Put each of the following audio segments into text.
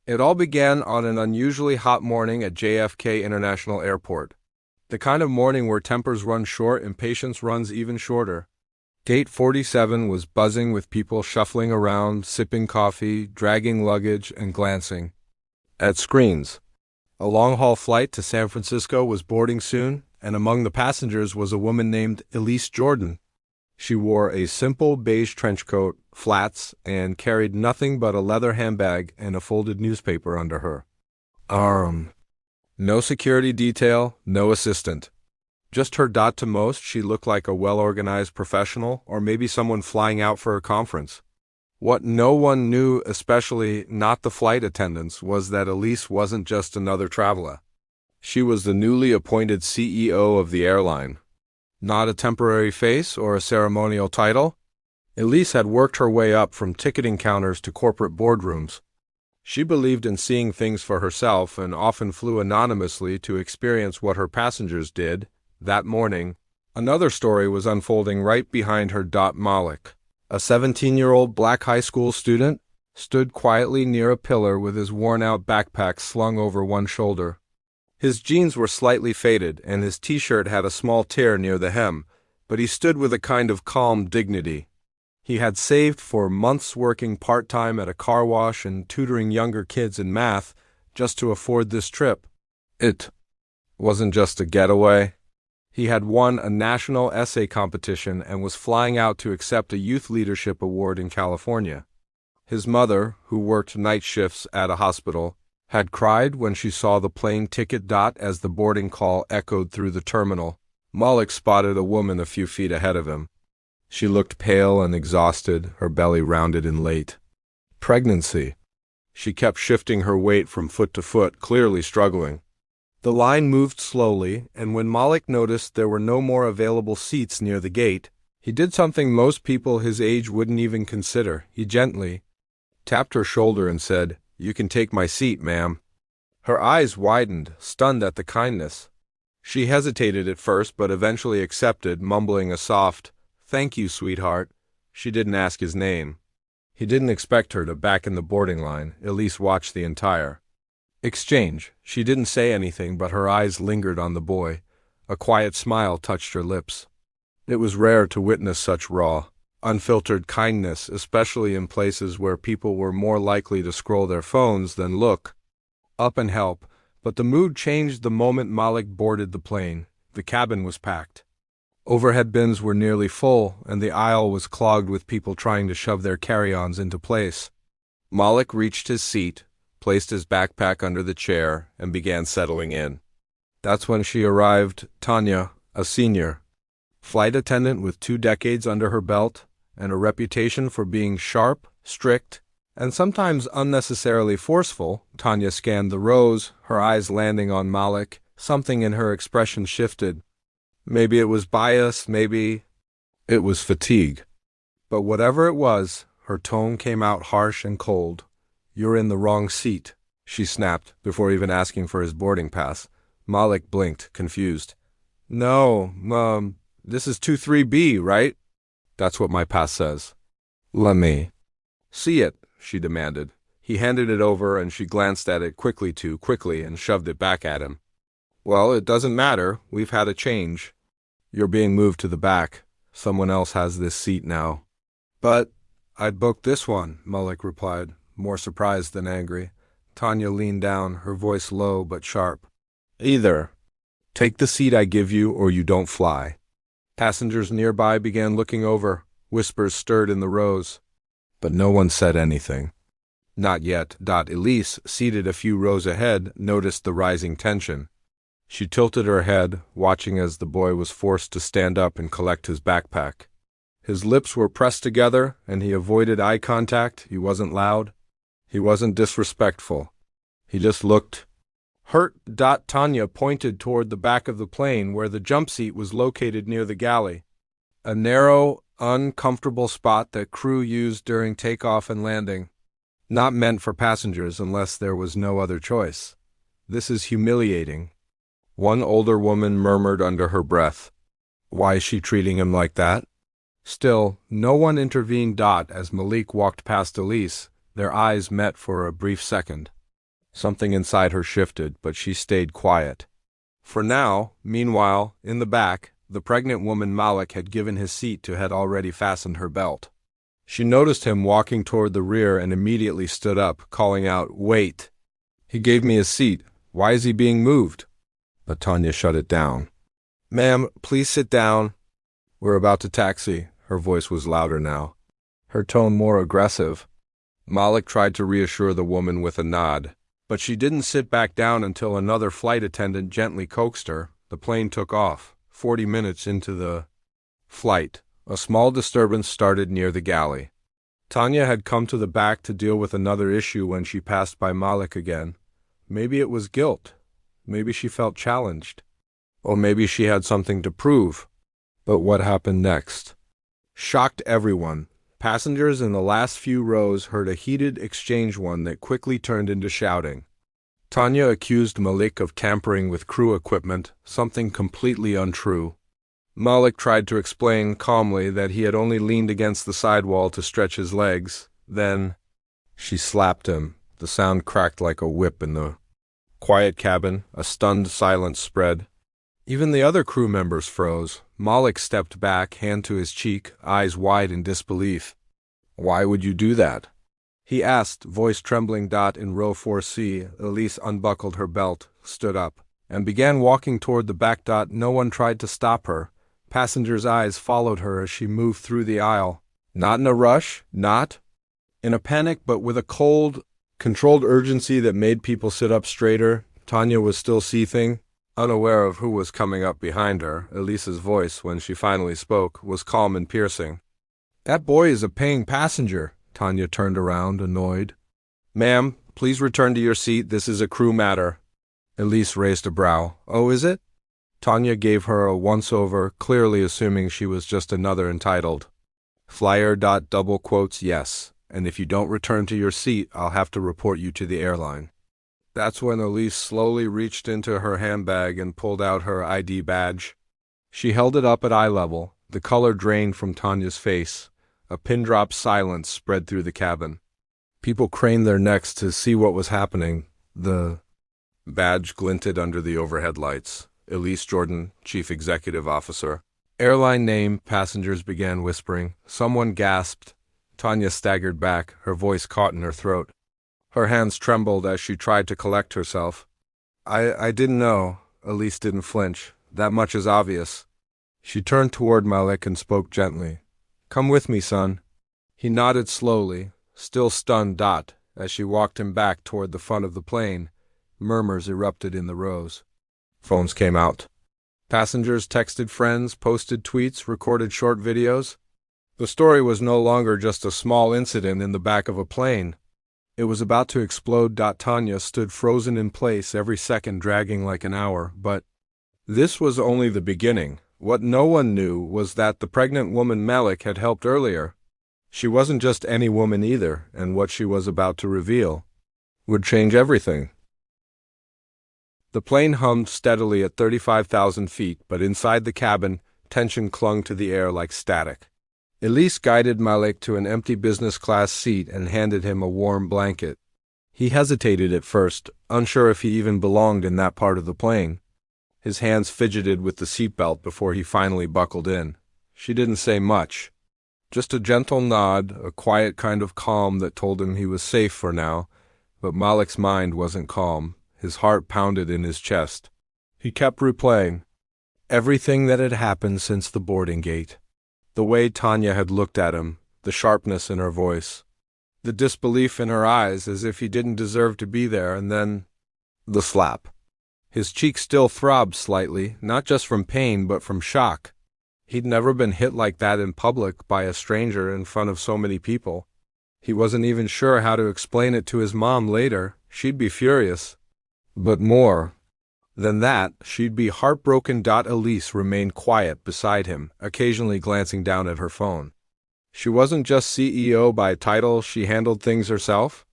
It all began on an unusually hot morning at JFK International Airport. The kind of morning where tempers run short and patience runs even shorter. Gate 47 was buzzing with people shuffling around, sipping coffee, dragging luggage, and glancing at screens. A long-haul flight to San Francisco was boarding soon, and among the passengers was a woman named Elise Jordan. She wore a simple beige trench coat, flats, and carried nothing but a leather handbag and a folded newspaper under her arm. No security detail, no assistant. Just her. To most, she looked like a well-organized professional, or maybe someone flying out for a conference. What no one knew, especially not the flight attendants, was that Elise wasn't just another traveler. She was the newly appointed CEO of the airline. Not a temporary face or a ceremonial title. Elise had worked her way up from ticketing counters to corporate boardrooms. She believed in seeing things for herself and often flew anonymously to experience what her passengers did. That morning, another story was unfolding right behind her. Malik, a 17-year-old black high school student, stood quietly near a pillar with his worn-out backpack slung over one shoulder. His jeans were slightly faded, and his t-shirt had a small tear near the hem, but he stood with a kind of calm dignity. He had saved for months working part-time at a car wash and tutoring younger kids in math just to afford this trip. It wasn't just a getaway. He had won a national essay competition and was flying out to accept a youth leadership award in California. His mother, who worked night shifts at a hospital, had cried when she saw the plane ticket. As the boarding call echoed through the terminal, Malik spotted a woman a few feet ahead of him. She looked pale and exhausted, her belly rounded in late pregnancy. She kept shifting her weight from foot to foot, clearly struggling. The line moved slowly, and when Malik noticed there were no more available seats near the gate, he did something most people his age wouldn't even consider. He gently tapped her shoulder and said, "You can take my seat, ma'am." Her eyes widened, stunned at the kindness. She hesitated at first, but eventually accepted, mumbling a soft, "Thank you, sweetheart." She didn't ask his name. He didn't expect her to back in the boarding line. Elise watched the entire exchange. She didn't say anything, but her eyes lingered on the boy. A quiet smile touched her lips. It was rare to witness such raw, unfiltered kindness, especially in places where people were more likely to scroll their phones than look up and help. But the mood changed the moment Malik boarded the plane. The cabin was packed. Overhead bins were nearly full, and the aisle was clogged with people trying to shove their carry-ons into place. Malik reached his seat, placed his backpack under the chair, and began settling in. That's when she arrived, Tanya, a senior flight attendant with 2 decades under her belt, and a reputation for being sharp, strict, and sometimes unnecessarily forceful. Tanya scanned the rows, her eyes landing on Malik. Something in her expression shifted. Maybe it was bias, maybe it was fatigue. But whatever it was, her tone came out harsh and cold. "You're in the wrong seat," she snapped, before even asking for his boarding pass. Malik blinked, confused. "No, this is 23B, right?" "That's what my pass says." "Let me see it," she demanded. He handed it over, and she glanced at it too quickly, and shoved it back at him. "Well, it doesn't matter. We've had a change. You're being moved to the back. Someone else has this seat now." "But I'd booked this one," Malik replied, more surprised than angry. Tanya leaned down, her voice low but sharp. "Either take the seat I give you or you don't fly." Passengers nearby began looking over. Whispers stirred in the rows. But no one said anything. Not yet. Elise, seated a few rows ahead, noticed the rising tension. She tilted her head, watching as the boy was forced to stand up and collect his backpack. His lips were pressed together, and he avoided eye contact. He wasn't loud. He wasn't disrespectful. He just looked hurt. Tanya pointed toward the back of the plane, where the jump seat was located near the galley. A narrow, uncomfortable spot that crew used during takeoff and landing. Not meant for passengers unless there was no other choice. "This is humiliating," one older woman murmured under her breath. "Why is she treating him like that?" Still, no one intervened. As Malik walked past Elise, their eyes met for a brief second. Something inside her shifted, but she stayed quiet. For now, meanwhile, in the back, the pregnant woman Malik had given his seat to had already fastened her belt. She noticed him walking toward the rear and immediately stood up, calling out, "Wait!" "He gave me his seat. Why is he being moved?" But Tanya shut it down. "Ma'am, please sit down. We're about to taxi." Her voice was louder now, her tone more aggressive. Malik tried to reassure the woman with a nod, but she didn't sit back down until another flight attendant gently coaxed her. The plane took off. 40 minutes into the flight, a small disturbance started near the galley. Tanya had come to the back to deal with another issue when she passed by Malik again. Maybe it was guilt. Maybe she felt challenged. Or maybe she had something to prove. But what happened next shocked everyone. Passengers in the last few rows heard a heated exchange, one that quickly turned into shouting. Tanya accused Malik of tampering with crew equipment, something completely untrue. Malik tried to explain calmly that he had only leaned against the sidewall to stretch his legs. Then she slapped him. The sound cracked like a whip in the quiet cabin. A stunned silence spread. Even the other crew members froze. Malik stepped back, hand to his cheek, eyes wide in disbelief. "Why would you do that?" he asked, voice trembling. In row 4C, Elise unbuckled her belt, stood up, and began walking toward the back. No one tried to stop her. Passengers' eyes followed her as she moved through the aisle. Not in a rush, not in a panic, but with a cold, controlled urgency that made people sit up straighter. Tanya was still seething, unaware of who was coming up behind her. Elise's voice, when she finally spoke, was calm and piercing. "That boy is a paying passenger." Tanya turned around, annoyed. "Ma'am, please return to your seat. This is a crew matter." Elise raised a brow. "Oh, is it?" Tanya gave her a once-over, clearly assuming she was just another entitled flyer. Double quotes, "Yes, and if you don't return to your seat, I'll have to report you to the airline." That's when Elise slowly reached into her handbag and pulled out her ID badge. She held it up at eye level. The color drained from Tanya's face. A pin-drop silence spread through the cabin. People craned their necks to see what was happening. The badge glinted under the overhead lights. Elise Jordan, Chief Executive Officer. Airline name, passengers began whispering. Someone gasped. Tanya staggered back, her voice caught in her throat. Her hands trembled as she tried to collect herself. I didn't know." Elise didn't flinch. "That much is obvious." She turned toward Malik and spoke gently. "Come with me, son." He nodded slowly, still stunned. As she walked him back toward the front of the plane, murmurs erupted in the rows. Phones came out. Passengers texted friends, posted tweets, recorded short videos. The story was no longer just a small incident in the back of a plane. It was about to explode. Tanya stood frozen in place, every second dragging like an hour. But this was only the beginning. What no one knew was that the pregnant woman Malik had helped earlier. She wasn't just any woman either, and what she was about to reveal would change everything. The plane hummed steadily at 35,000 feet, but inside the cabin, tension clung to the air like static. Elise guided Malik to an empty business-class seat and handed him a warm blanket. He hesitated at first, unsure if he even belonged in that part of the plane. His hands fidgeted with the seatbelt before he finally buckled in. She didn't say much. Just a gentle nod, a quiet kind of calm that told him he was safe for now. But Malik's mind wasn't calm. His heart pounded in his chest. He kept replaying everything that had happened since the boarding gate. The way Tanya had looked at him, the sharpness in her voice, the disbelief in her eyes as if he didn't deserve to be there, and then the slap. His cheek still throbbed slightly, not just from pain but from shock. He'd never been hit like that in public by a stranger in front of so many people. He wasn't even sure how to explain it to his mom later. She'd be furious. But more than that, she'd be heartbroken. Elise remained quiet beside him, occasionally glancing down at her phone. She wasn't just CEO by title, she handled things herself.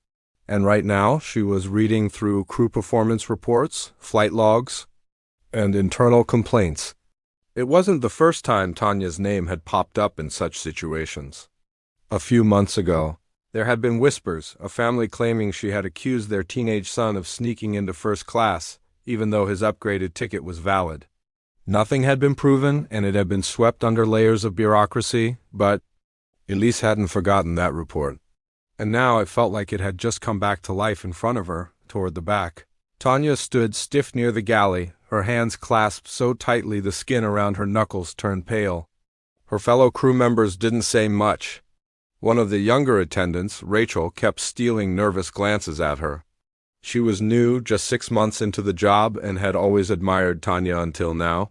And right now, she was reading through crew performance reports, flight logs, and internal complaints. It wasn't the first time Tanya's name had popped up in such situations. A few months ago, There had been whispers, a family claiming she had accused their teenage son of sneaking into first class, even though his upgraded ticket was valid. Nothing had been proven, and it had been swept under layers of bureaucracy, but Elise hadn't forgotten that report. And now it felt like it had just come back to life in front of her, toward the back. Tanya stood stiff near the galley, her hands clasped so tightly the skin around her knuckles turned pale. Her fellow crew members didn't say much. One of the younger attendants, Rachel, kept stealing nervous glances at her. She was new, just 6 months into the job, and had always admired Tanya until now.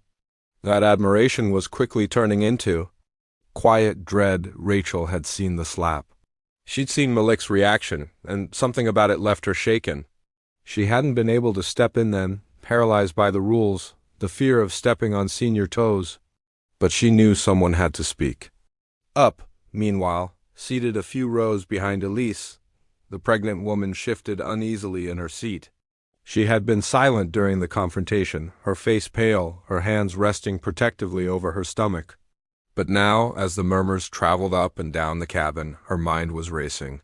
That admiration was quickly turning into quiet dread. Rachel had seen the slap. She'd seen Malik's reaction, and something about it left her shaken. She hadn't been able to step in then, paralyzed by the rules, the fear of stepping on senior toes. But she knew someone had to speak. Up, meanwhile, seated a few rows behind Elise, the pregnant woman shifted uneasily in her seat. She had been silent during the confrontation, her face pale, her hands resting protectively over her stomach. But now, as the murmurs traveled up and down the cabin, her mind was racing.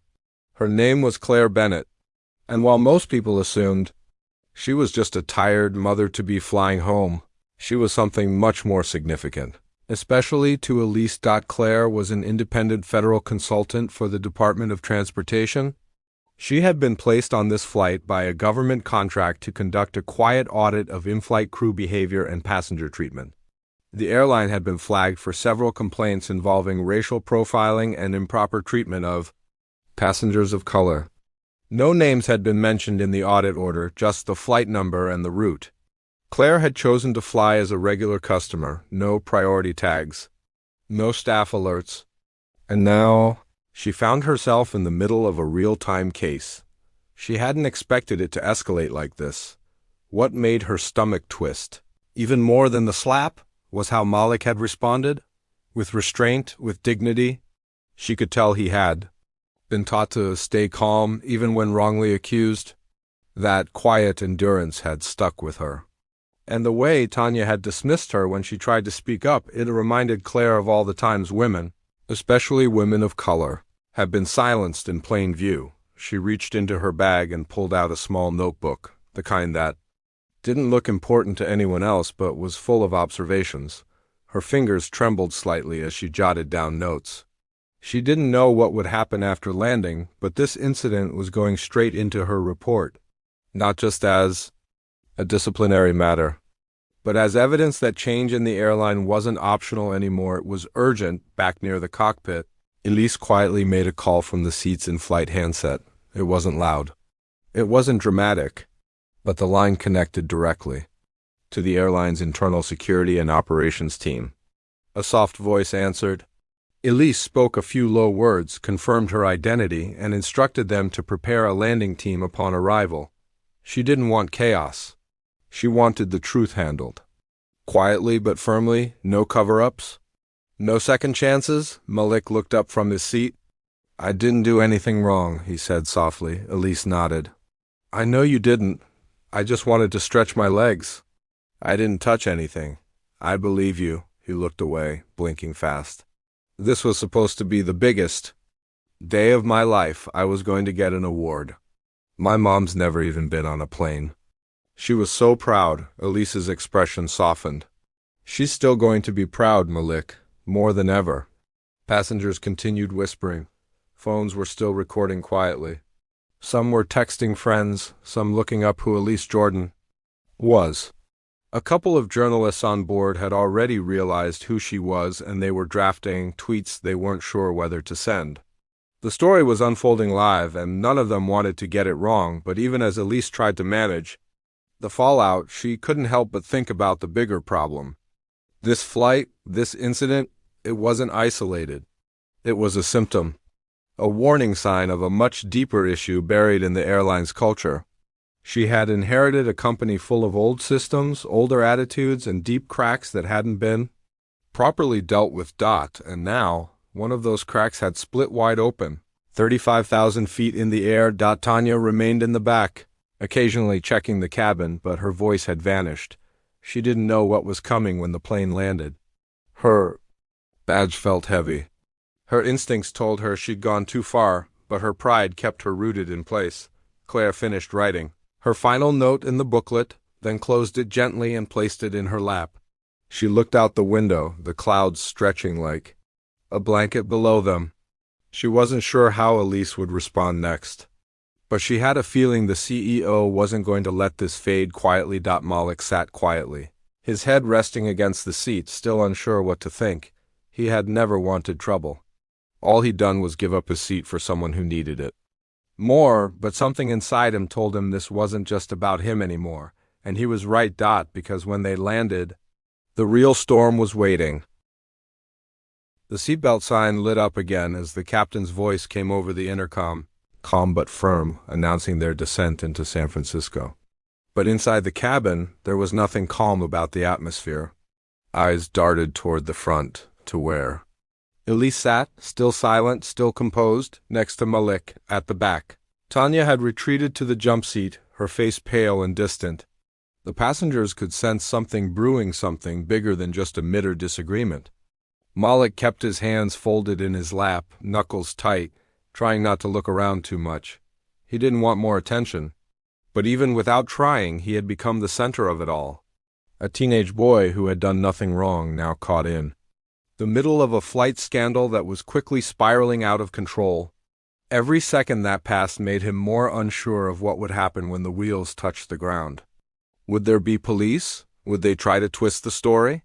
Her name was Claire Bennett, and while most people assumed she was just a tired mother-to-be flying home, she was something much more significant. Especially to Elise. Claire was an independent federal consultant for the Department of Transportation. She had been placed on this flight by a government contract to conduct a quiet audit of in-flight crew behavior and passenger treatment. The airline had been flagged for several complaints involving racial profiling and improper treatment of passengers of color. No names had been mentioned in the audit order, just the flight number and the route. Claire had chosen to fly as a regular customer, no priority tags, no staff alerts, and now she found herself in the middle of a real-time case. She hadn't expected it to escalate like this. What made her stomach twist, even more than the slap, was how Malik had responded. With restraint, with dignity. She could tell he had been taught to stay calm even when wrongly accused. That quiet endurance had stuck with her. And the way Tanya had dismissed her when she tried to speak up, it reminded Claire of all the times women, especially women of color, had been silenced in plain view. She reached into her bag and pulled out a small notebook, the kind that didn't look important to anyone else but was full of observations. Her fingers trembled slightly as she jotted down notes. She didn't know what would happen after landing, but this incident was going straight into her report, not just as a disciplinary matter, but as evidence that change in the airline wasn't optional anymore. It was urgent. Back near the cockpit, Elise quietly made a call from the seat's in-flight handset. It wasn't loud. It wasn't dramatic, but the line connected directly to the airline's internal security and operations team. A soft voice answered. Elise spoke a few low words, confirmed her identity, and instructed them to prepare a landing team upon arrival. She didn't want chaos. She wanted the truth handled. Quietly but firmly, no cover-ups. No second chances. Malik looked up from his seat. I didn't do anything wrong, he said softly. Elise nodded. I know you didn't. I just wanted to stretch my legs. I didn't touch anything. I believe you. He looked away, blinking fast. This was supposed to be the biggest day of my life. I was going to get an award. My mom's never even been on a plane. She was so proud. Elise's expression softened. She's still going to be proud, Malik, more than ever. Passengers continued whispering. Phones were still recording quietly. Some were texting friends, some looking up who Elise Jordan was. A couple of journalists on board had already realized who she was, and they were drafting tweets they weren't sure whether to send. The story was unfolding live, and none of them wanted to get it wrong, but even as Elise tried to manage the fallout, she couldn't help but think about the bigger problem. This flight, this incident, it wasn't isolated. It was a symptom, a warning sign of a much deeper issue buried in the airline's culture. She had inherited a company full of old systems, older attitudes, and deep cracks that hadn't been properly dealt with. And now, one of those cracks had split wide open. 35,000 feet in the air. Tanya remained in the back, occasionally checking the cabin, but her voice had vanished. She didn't know what was coming when the plane landed. Her badge felt heavy. Her instincts told her she'd gone too far, but her pride kept her rooted in place. Claire finished writing her final note in the booklet, then closed it gently and placed it in her lap. She looked out the window, the clouds stretching like a blanket below them. She wasn't sure how Elise would respond next, but she had a feeling the CEO wasn't going to let this fade quietly. Malik sat quietly, his head resting against the seat, still unsure what to think. He had never wanted trouble. All he'd done was give up his seat for someone who needed it more, but something inside him told him this wasn't just about him anymore, and he was right. Because when they landed, the real storm was waiting. The seatbelt sign lit up again as the captain's voice came over the intercom, calm but firm, announcing their descent into San Francisco. But inside the cabin, there was nothing calm about the atmosphere. Eyes darted toward the front, to where Elise sat, still silent, still composed, next to Malik, at the back. Tanya had retreated to the jump seat, her face pale and distant. The passengers could sense something brewing, something bigger than just a bitter disagreement. Malik kept his hands folded in his lap, knuckles tight, trying not to look around too much. He didn't want more attention. But even without trying, he had become the center of it all. A teenage boy who had done nothing wrong, now caught in the middle of a flight scandal that was quickly spiraling out of control. Every second that passed made him more unsure of what would happen when the wheels touched the ground. Would there be police? Would they try to twist the story?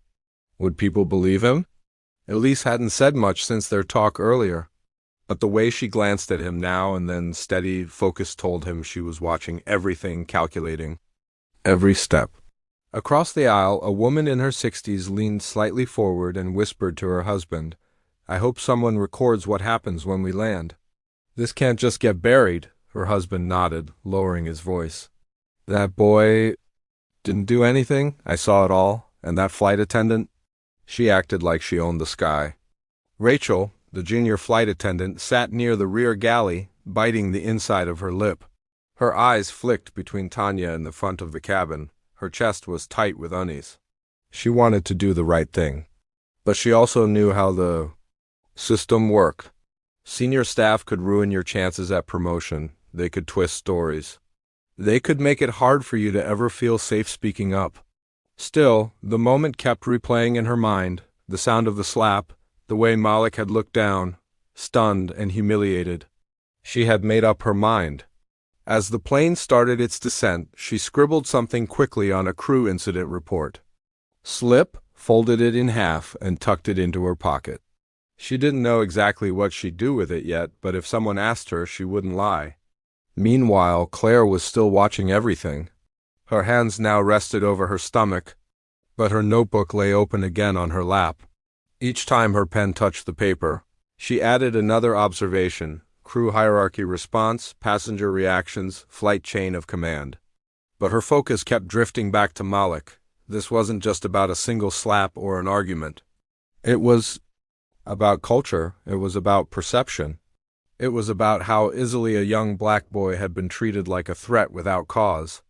Would people believe him? Elise hadn't said much since their talk earlier, but the way she glanced at him now and then, steady, focused, told him she was watching everything, calculating every step. Across the aisle, a woman in her 60s leaned slightly forward and whispered to her husband, "I hope someone records what happens when we land. This can't just get buried." Her husband nodded, lowering his voice. "That boy didn't do anything. I saw it all. And that flight attendant?" She acted like she owned the sky. Rachel, the junior flight attendant, sat near the rear galley, biting the inside of her lip. Her eyes flicked between Tanya and the front of the cabin. Her chest was tight with unease. She wanted to do the right thing, but she also knew how the system worked. Senior staff could ruin your chances at promotion. They could twist stories. They could make it hard for you to ever feel safe speaking up. Still, the moment kept replaying in her mind, the sound of the slap, the way Malik had looked down, stunned and humiliated. She had made up her mind. As the plane started its descent, she scribbled something quickly on a crew incident report. Slip, folded it in half, and tucked it into her pocket. She didn't know exactly what she'd do with it yet, but if someone asked her, she wouldn't lie. Meanwhile, Claire was still watching everything. Her hands now rested over her stomach, but her notebook lay open again on her lap. Each time her pen touched the paper, she added another observation: crew hierarchy response, passenger reactions, flight chain of command. But her focus kept drifting back to Malik. This wasn't just about a single slap or an argument. It was about culture. It was about perception. It was about how easily a young black boy had been treated like a threat without cause.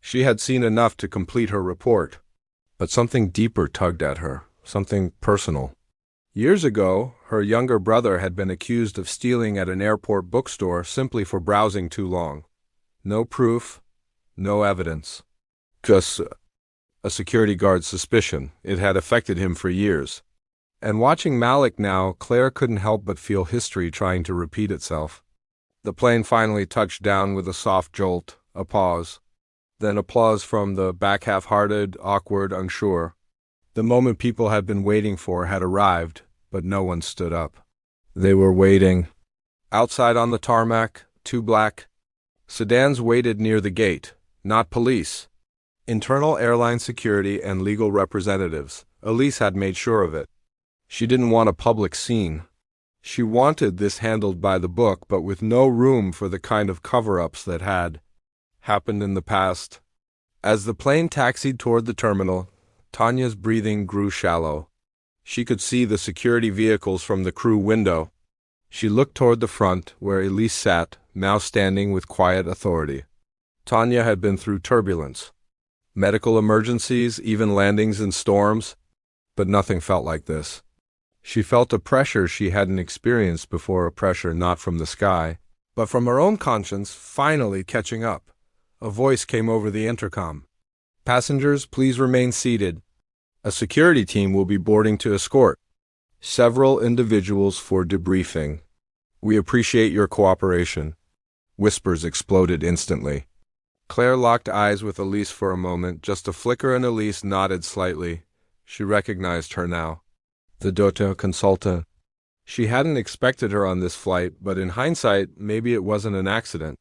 She had seen enough to complete her report, but something deeper tugged at her, something personal. Years ago, her younger brother had been accused of stealing at an airport bookstore simply for browsing too long. No proof, no evidence. Just a security guard's suspicion. It had affected him for years. And watching Malik now, Claire couldn't help but feel history trying to repeat itself. The plane finally touched down with a soft jolt, a pause. Then applause from the back, half-hearted, awkward, unsure. The moment people had been waiting for had arrived, but no one stood up. They were waiting. Outside on the tarmac, two black sedans waited near the gate. Not police. Internal airline security and legal representatives. Elise had made sure of it. She didn't want a public scene. She wanted this handled by the book, but with no room for the kind of cover-ups that had happened in the past. As the plane taxied toward the terminal, Tanya's breathing grew shallow. She could see the security vehicles from the crew window. She looked toward the front, where Elise sat, now standing with quiet authority. Tanya had been through turbulence, medical emergencies, even landings in storms, but nothing felt like this. She felt a pressure she hadn't experienced before, a pressure not from the sky, But from her own conscience finally catching up, a voice came over the intercom. Passengers, please remain seated. A security team will be boarding to escort several individuals for debriefing. We appreciate your cooperation. Whispers exploded instantly. Claire locked eyes with Elise for a moment, just a flicker, and Elise nodded slightly. She recognized her now. The Doto consultant. She hadn't expected her on this flight, but in hindsight, maybe it wasn't an accident.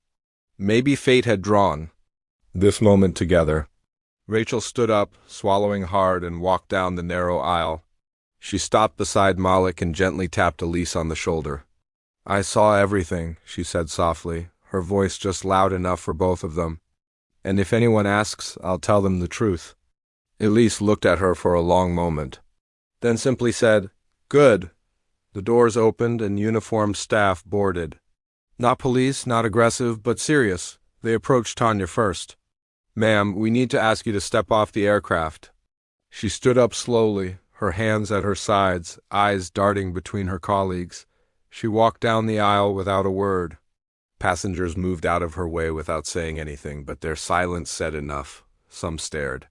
Maybe fate had drawn this moment together. Rachel stood up, swallowing hard, and walked down the narrow aisle. She stopped beside Malik and gently tapped Elise on the shoulder. I saw everything, she said softly, her voice just loud enough for both of them. And if anyone asks, I'll tell them the truth. Elise looked at her for a long moment, then simply said, Good. The doors opened and uniformed staff boarded. Not police, not aggressive, but serious. They approached Tanya first. Ma'am, we need to ask you to step off the aircraft. She stood up slowly, her hands at her sides, eyes darting between her colleagues. She walked down the aisle without a word. Passengers moved out of her way without saying anything, but their silence said enough. Some stared.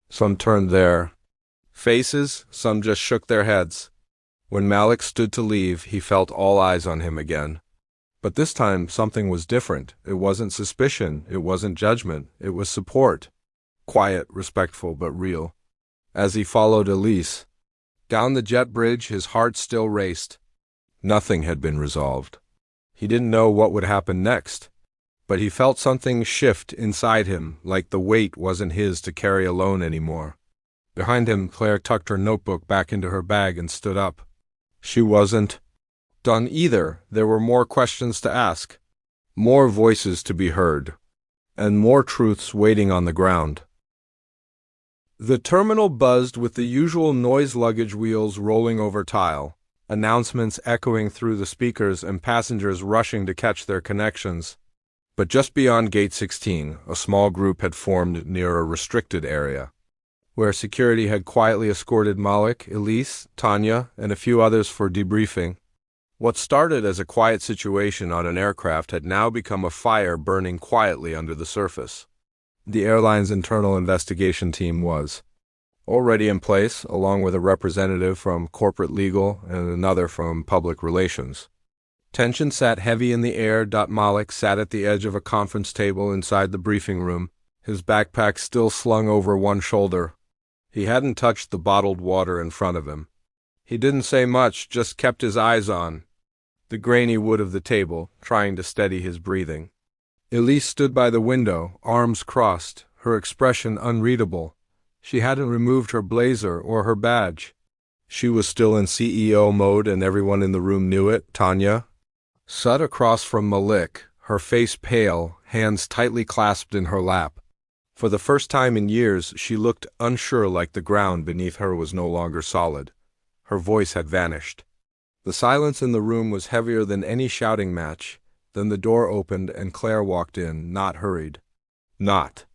Some turned their faces, some just shook their heads. When Malik stood to leave, he felt all eyes on him again. But this time, something was different. It wasn't suspicion, it wasn't judgment, it was support. Quiet, respectful, but real. As he followed Elise down the jet bridge, his heart still raced. Nothing had been resolved. He didn't know what would happen next, but he felt something shift inside him, like the weight wasn't his to carry alone anymore. Behind him, Claire tucked her notebook back into her bag and stood up. She wasn't done either. There were more questions to ask, more voices to be heard, and more truths waiting on the ground. The terminal buzzed with the usual noise, luggage wheels rolling over tile, announcements echoing through the speakers and passengers rushing to catch their connections. But just beyond Gate 16, a small group had formed near a restricted area, where security had quietly escorted Malik, Elise, Tanya, and a few others for debriefing. What started as a quiet situation on an aircraft had now become a fire burning quietly under the surface. The airline's internal investigation team was already in place, along with a representative from corporate legal and another from public relations. Tension sat heavy in the air. Malik sat at the edge of a conference table inside the briefing room, his backpack still slung over one shoulder. He hadn't touched the bottled water in front of him. He didn't say much, just kept his eyes on the grainy wood of the table, trying to steady his breathing. Elise stood by the window, arms crossed, her expression unreadable. She hadn't removed her blazer or her badge. She was still in CEO mode, and everyone in the room knew it. Tanya sat across from Malik, her face pale, hands tightly clasped in her lap. For the first time in years, she looked unsure, like the ground beneath her was no longer solid. Her voice had vanished. The silence in the room was heavier than any shouting match. Then the door opened and Claire walked in, not hurried, not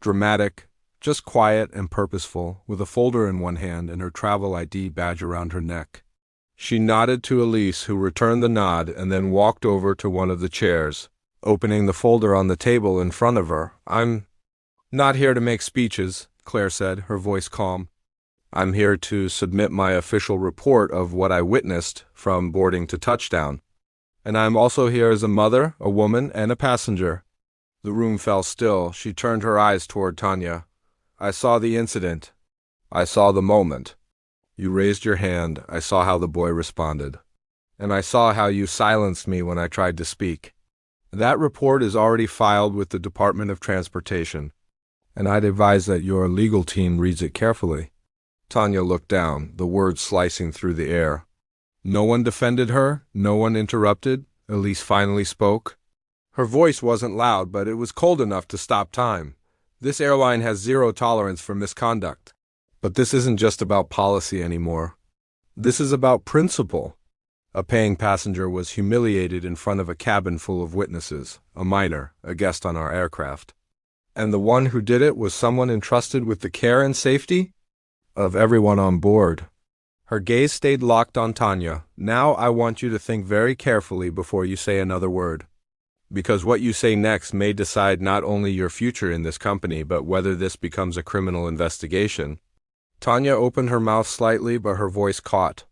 dramatic, just quiet and purposeful, with a folder in one hand and her travel ID badge around her neck. She nodded to Elise, who returned the nod, and then walked over to one of the chairs, opening the folder on the table in front of her. I'm not here to make speeches, Claire said, her voice calm. I'm here to submit my official report of what I witnessed from boarding to touchdown. And I'm also here as a mother, a woman, and a passenger. The room fell still. She turned her eyes toward Tanya. I saw the incident. I saw the moment. You raised your hand. I saw how the boy responded. And I saw how you silenced me when I tried to speak. That report is already filed with the Department of Transportation, and I'd advise that your legal team reads it carefully. Tanya looked down, the words slicing through the air. No one defended her, no one interrupted. Elise finally spoke. Her voice wasn't loud, but it was cold enough to stop time. This airline has zero tolerance for misconduct. But this isn't just about policy anymore. This is about principle. A paying passenger was humiliated in front of a cabin full of witnesses, a minor, a guest on our aircraft. And the one who did it was someone entrusted with the care and safety of everyone on board. Her gaze stayed locked on Tanya. Now I want you to think very carefully before you say another word. Because what you say next may decide not only your future in this company, but whether this becomes a criminal investigation. Tanya opened her mouth slightly, but her voice caught.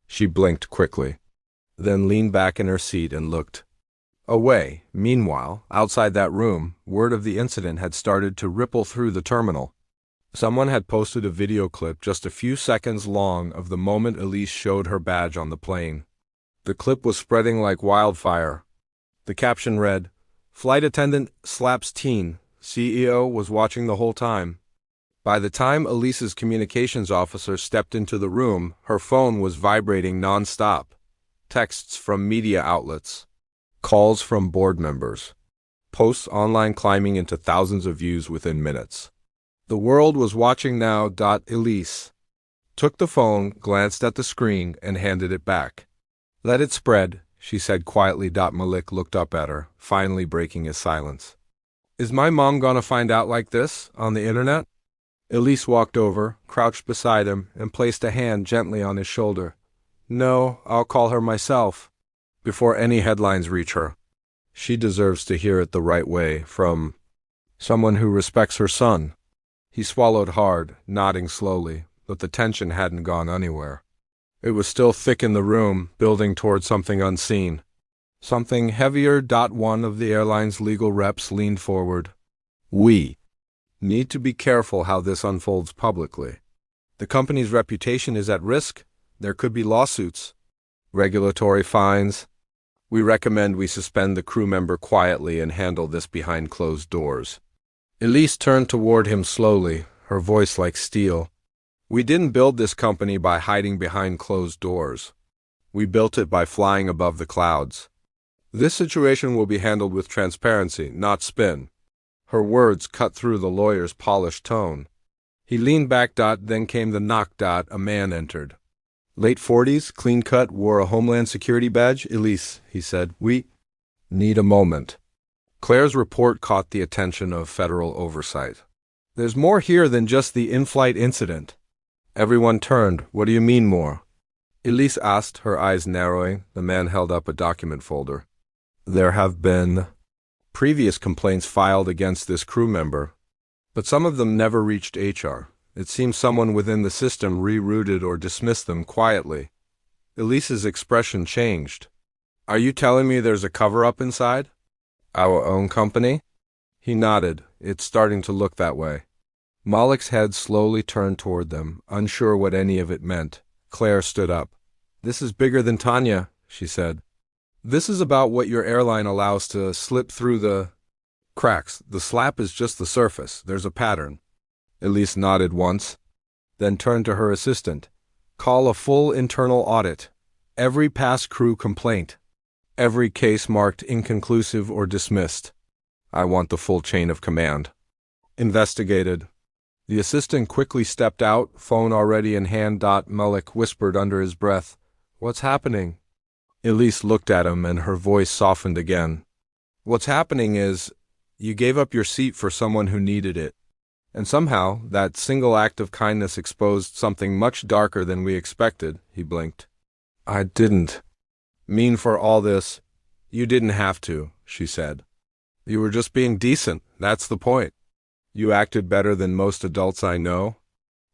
She blinked quickly, then leaned back in her seat and looked away. Meanwhile, outside that room, word of the incident had started to ripple through the terminal. Someone had posted a video clip just a few seconds long of the moment Elise showed her badge on the plane. The clip was spreading like wildfire. The caption read, "Flight attendant slaps teen. CEO was watching the whole time." By the time Elise's communications officer stepped into the room, her phone was vibrating non-stop. Texts from media outlets, calls from board members, posts online climbing into thousands of views within minutes. The world was watching now. Elise took the phone, glanced at the screen, and handed it back. "Let it spread," she said quietly. Malik looked up at her, finally breaking his silence. "Is my mom gonna find out like this, on the internet?" Elise walked over, crouched beside him, and placed a hand gently on his shoulder. "No, I'll call her myself, before any headlines reach her. She deserves to hear it the right way, from someone who respects her son." He swallowed hard, nodding slowly, but the tension hadn't gone anywhere. It was still thick in the room, building toward something unseen. Something heavier. One of the airline's legal reps leaned forward. "We need to be careful how this unfolds publicly. The company's reputation is at risk. There could be lawsuits, regulatory fines. We recommend we suspend the crew member quietly and handle this behind closed doors." Elise turned toward him slowly, her voice like steel. "We didn't build this company by hiding behind closed doors. We built it by flying above the clouds. This situation will be handled with transparency, not spin." Her words cut through the lawyer's polished tone. He leaned back. Then came the knock. A man entered. Late 40s, clean-cut, wore a Homeland Security badge. "Elise," he said, "we need a moment." Claire's report caught the attention of federal oversight. "There's more here than just the in-flight incident." Everyone turned. "What do you mean more?" Elise asked, her eyes narrowing. The man held up a document folder. "There have been previous complaints filed against this crew member, but some of them never reached HR. It seems someone within the system rerouted or dismissed them quietly." Elise's expression changed. "Are you telling me there's a cover-up inside? Our own company?" He nodded. "It's starting to look that way." Malik's head slowly turned toward them, unsure what any of it meant. Claire stood up. "This is bigger than Tanya," she said. "This is about what your airline allows to slip through the cracks. The slap is just the surface. There's a pattern." Elise nodded once, then turned to her assistant. "Call a full internal audit. Every past crew complaint. Every case marked inconclusive or dismissed. I want the full chain of command." Investigated. The assistant quickly stepped out, phone already in hand. Malik whispered under his breath, "What's happening?" Elise looked at him and her voice softened again. "What's happening is, you gave up your seat for someone who needed it. And somehow, that single act of kindness exposed something much darker than we expected." He blinked. "I didn't mean for all this." "You didn't have to," she said. "You were just being decent. That's the point. You acted better than most adults I know.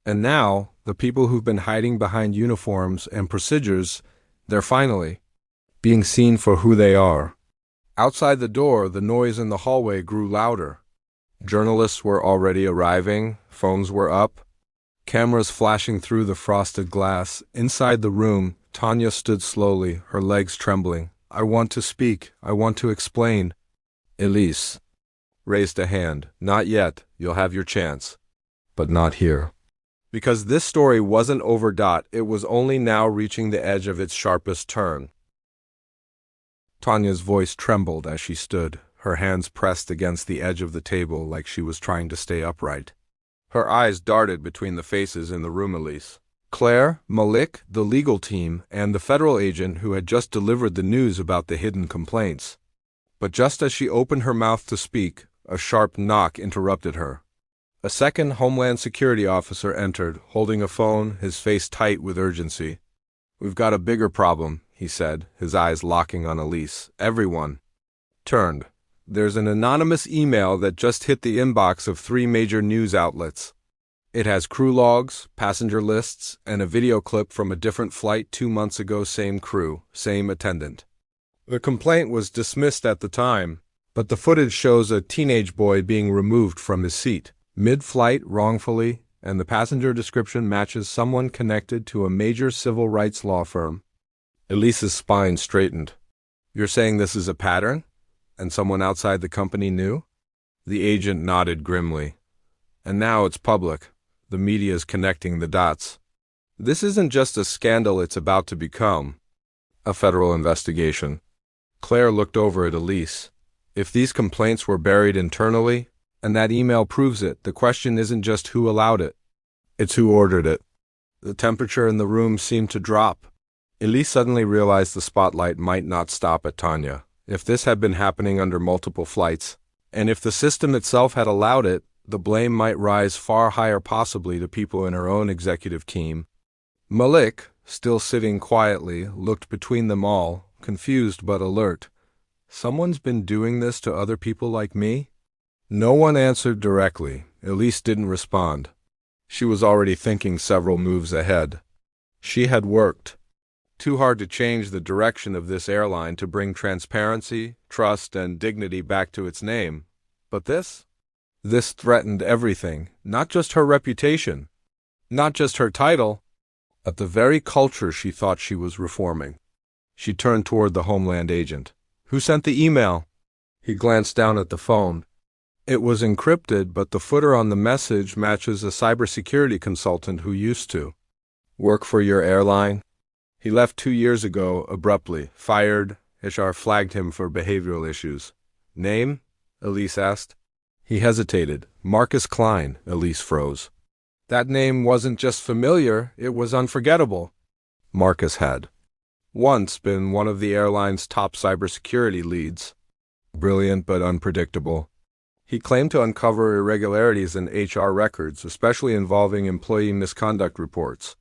And now, the people who've been hiding behind uniforms and procedures, they're finally being seen for who they are." Outside the door, the noise in the hallway grew louder. Journalists were already arriving, phones were up, cameras flashing through the frosted glass. Inside the room, Tanya stood slowly, her legs trembling. "I want to speak. I want to explain." Elise raised a hand. "Not yet. You'll have your chance. But not here." Because this story wasn't over. It was only now reaching the edge of its sharpest turn. Tanya's voice trembled as she stood, her hands pressed against the edge of the table like she was trying to stay upright. Her eyes darted between the faces in the room. Elise, Claire, Malik, the legal team, and the federal agent who had just delivered the news about the hidden complaints. But just as she opened her mouth to speak, a sharp knock interrupted her. A second Homeland Security officer entered, holding a phone, his face tight with urgency. "We've got a bigger problem," he said, his eyes locking on Elise. "Everyone Turned. There's an anonymous email that just hit the inbox of 3 major news outlets. It has crew logs, passenger lists, and a video clip from a different flight 2 months ago, same crew, same attendant. The complaint was dismissed at the time, but the footage shows a teenage boy being removed from his seat, mid-flight wrongfully, and the passenger description matches someone connected to a major civil rights law firm. Elise's spine straightened. You're saying this is a pattern? And someone outside the company knew? The agent nodded grimly. And now it's public. The media's connecting the dots. This isn't just a scandal, it's about to become a federal investigation. Claire looked over at Elise. If these complaints were buried internally, and that email proves it, the question isn't just who allowed it. It's who ordered it. The temperature in the room seemed to drop. Elise suddenly realized the spotlight might not stop at Tanya. If this had been happening under multiple flights, and if the system itself had allowed it, the blame might rise far higher, possibly to people in her own executive team. Malik, still sitting quietly, looked between them all, confused but alert. Someone's been doing this to other people like me? No one answered directly. Elise didn't respond. She was already thinking several moves ahead. She had worked too hard to change the direction of this airline, to bring transparency, trust, and dignity back to its name. But this threatened everything, not just her reputation, not just her title, but the very culture she thought she was reforming. She turned toward the Homeland agent. Who sent the email? He glanced down at the phone. It was encrypted, but the footer on the message matches a cybersecurity consultant who used to work for your airline. He left 2 years ago, abruptly, fired. HR flagged him for behavioral issues. Name? Elise asked. He hesitated. Marcus Klein. Elise froze. That name wasn't just familiar, it was unforgettable. Marcus had once been one of the airline's top cybersecurity leads. Brilliant but unpredictable. He claimed to uncover irregularities in HR records, especially involving employee misconduct reports.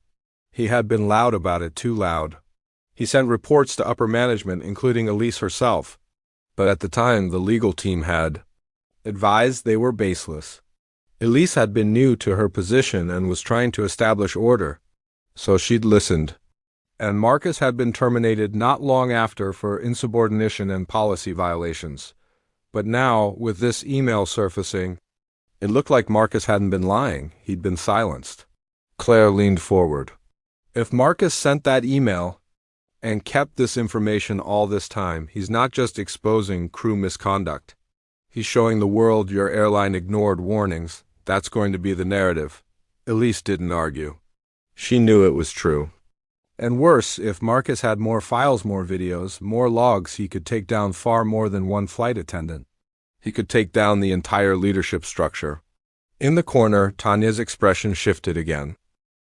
He had been loud about it, too loud. He sent reports to upper management, including Elise herself. But at the time, the legal team had advised they were baseless. Elise had been new to her position and was trying to establish order, so she'd listened. And Marcus had been terminated not long after for insubordination and policy violations. But now, with this email surfacing, it looked like Marcus hadn't been lying. He'd been silenced. Claire leaned forward. If Marcus sent that email and kept this information all this time, he's not just exposing crew misconduct. He's showing the world your airline ignored warnings. That's going to be the narrative. Elise didn't argue. She knew it was true. And worse, if Marcus had more files, more videos, more logs, he could take down far more than one flight attendant. He could take down the entire leadership structure. In the corner, Tanya's expression shifted again.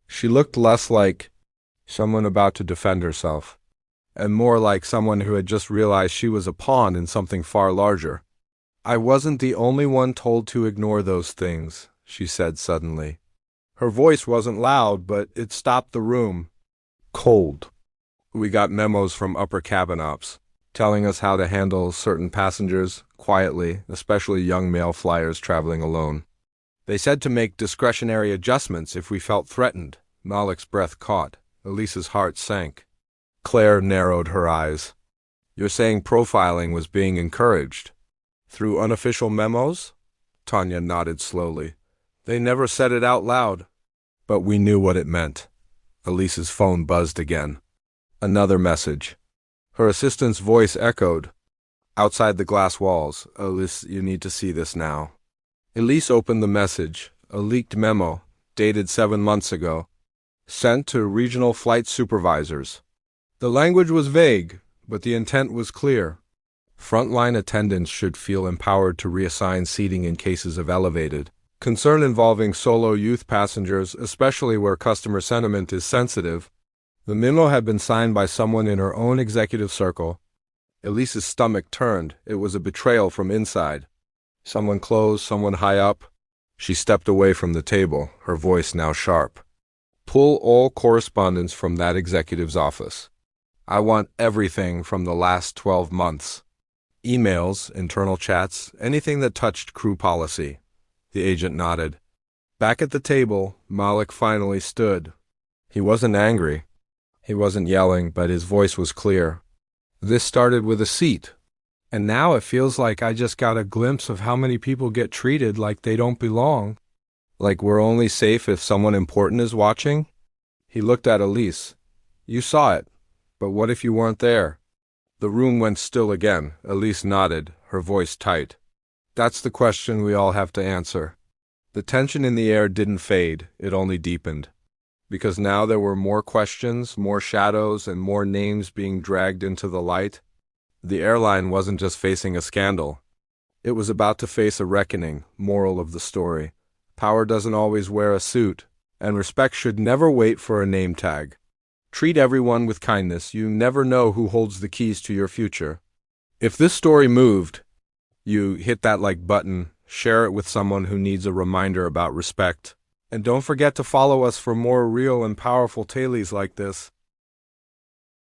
She looked less like someone about to defend herself, and more like someone who had just realized she was a pawn in something far larger. I wasn't the only one told to ignore those things, she said suddenly. Her voice wasn't loud, but it stopped the room. Cold. We got memos from upper cabin ops, telling us how to handle certain passengers quietly, especially young male flyers traveling alone. They said to make discretionary adjustments if we felt threatened. Malik's breath caught. Elise's heart sank. Claire narrowed her eyes. You're saying profiling was being encouraged? Through unofficial memos? Tanya nodded slowly. They never said it out loud, but we knew what it meant. Elise's phone buzzed again. Another message. Her assistant's voice echoed. Outside the glass walls. Elise, you need to see this now. Elise opened the message. A leaked memo, dated 7 months ago. Sent to regional flight supervisors. The language was vague, but the intent was clear. Frontline attendants should feel empowered to reassign seating in cases of elevated concern involving solo youth passengers, especially where customer sentiment is sensitive. The memo had been signed by someone in her own executive circle. Elise's stomach turned. It was a betrayal from inside. Someone close, someone high up. She stepped away from the table, her voice now sharp. Pull all correspondence from that executive's office. I want everything from the last 12 months. Emails, internal chats, anything that touched crew policy. The agent nodded. Back at the table, Malik finally stood. He wasn't angry. He wasn't yelling, but his voice was clear. This started with a seat. And now it feels like I just got a glimpse of how many people get treated like they don't belong. Like we're only safe if someone important is watching? He looked at Elise. You saw it, but what if you weren't there? The room went still again. Elise nodded, her voice tight. That's the question we all have to answer. The tension in the air didn't fade, it only deepened. Because now there were more questions, more shadows, and more names being dragged into the light. The airline wasn't just facing a scandal. It was about to face a reckoning, moral of the story. Power doesn't always wear a suit, and respect should never wait for a name tag. Treat everyone with kindness. You never know who holds the keys to your future. If this story moved, you hit that like button, share it with someone who needs a reminder about respect. And don't forget to follow us for more real and powerful tales like this.